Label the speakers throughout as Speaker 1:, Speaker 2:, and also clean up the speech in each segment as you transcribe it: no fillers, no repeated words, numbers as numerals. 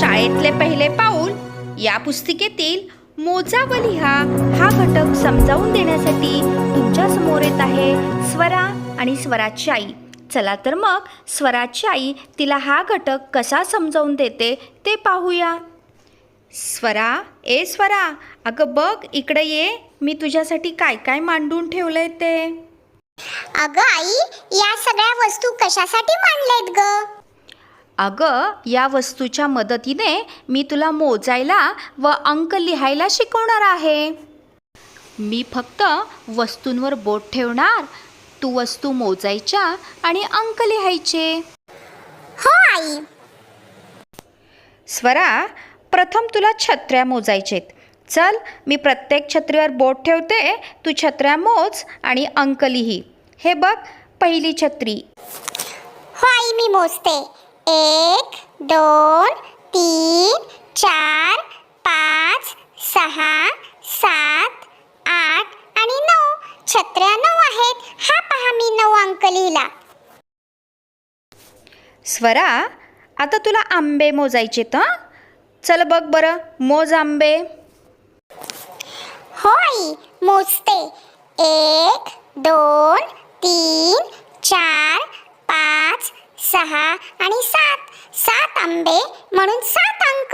Speaker 1: शाळेतले पहिले पाऊल या पुस्तिकेतील मोजा व लिहा हा घटक समजावून देण्यासाठी तुमच्या समोर येत आहे स्वरा आणि स्वराची आई. चला तर मग स्वराची आई तिला हा घटक कसा समजावून देते ते पाहूया. स्वरा, ए स्वरा, अगं बघ इकडे ये, मी तुझ्यासाठी काय काय मांडून ठेवलंय ते.
Speaker 2: अगं आई, या सगळ्या वस्तू कशासाठी मांडलेत ग?
Speaker 1: अगं या वस्तूच्या मदतीने मी तुला मोजायला व अंक लिहायला शिकवणार आहे. मी फक्त वस्तूंवर बोट ठेवणार, तू वस्तू मोजायच्या आणि अंक लिहायचे.
Speaker 2: हो आई.
Speaker 1: स्वरा, प्रथम तुला छत्र्या मोजायचेत. चल, मी प्रत्येक छत्रीवर बोट ठेवते, तू छत्र्या मोज आणि अंक लिही. हे बघ, पहिली छत्री.
Speaker 2: हो आई, मी मोजते. 1 2 3 4 5 6 7 8 आणि 9. छत्र्या 9 आहेत. हा पहा, मी 9 अंक लिहिला.
Speaker 1: स्वरा, आता तुला आंबे मोजायचेत. चल बघ बरं, मोज आंबे.
Speaker 2: हो आई, मोजते. 1 2 3 4 5 6 आणि 7. 7 आंबे म्हणून 7 अंक.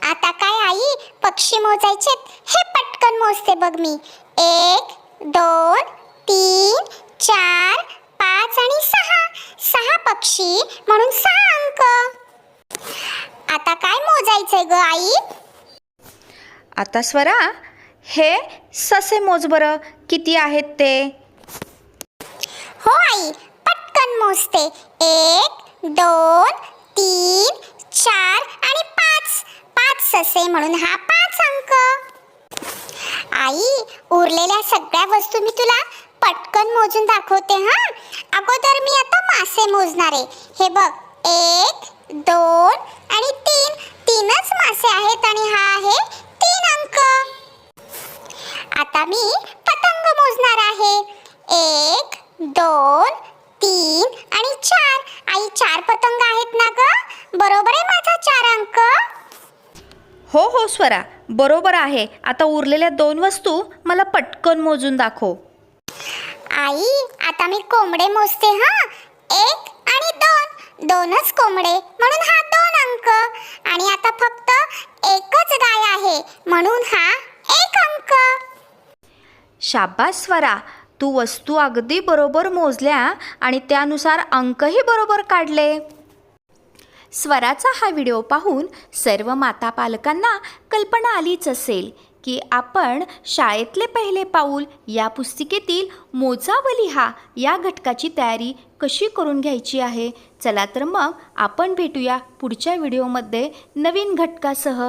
Speaker 2: आता काय आई, पक्षी मोजायचेत. हे पटकन मोजते बघ मी. 1 2 3 4 5 आणि 6. 6 पक्षी म्हणून 6 अंक. आता काय मोजायचंय ग आई?
Speaker 1: आता स्वरा, हे ससे मोज बरं, किती आहेत ते.
Speaker 2: हो आई, पटकन मोजते. 1 2 3 4 आणि 5. 5 ससे म्हणून हा 5 अंक. आई, उरलेल्या सगळ्या वस्तू मी तुला पटकन मोजून दाखवते. अगोदर मी आता मासे मोजणार आहे. हे बघ, 1 2 आणि 3. 3च मासे आहेत आणि हा आहे 3 अंक. आता मी पतंग मोजणार आहे. 1 2 3 आणि 4. आई, 4 पतंग आहेत ना ग? बरोबर आहे माझा 4 अंक?
Speaker 1: हो हो स्वरा, बरोबर आहे. आता उरलेल्या 2 वस्तू मला पटकन मोजून दाखव.
Speaker 2: आई, आता मी कोंबडे मोजते. 1 आणि 2. 2च कोंबडे म्हणून हा 2 अंक. आणि आता फक्त एकच गाय आहे म्हणून हा 1 अंक.
Speaker 1: शाबास स्वरा, तू वस्तू अगदी बरोबर मोजल्या आणि त्यानुसार अंकही बरोबर काढले. स्वराचा हा व्हिडिओ पाहून सर्व माता पालकांना कल्पना आलीच असेल की आपण शाळेतले पहिले पाऊल या पुस्तिकेतील मोजा व लिहा या घटकाची तयारी कशी करून घ्यायची आहे. चला तर मग आपण भेटूया पुढच्या व्हिडिओमध्ये नवीन घटकासह.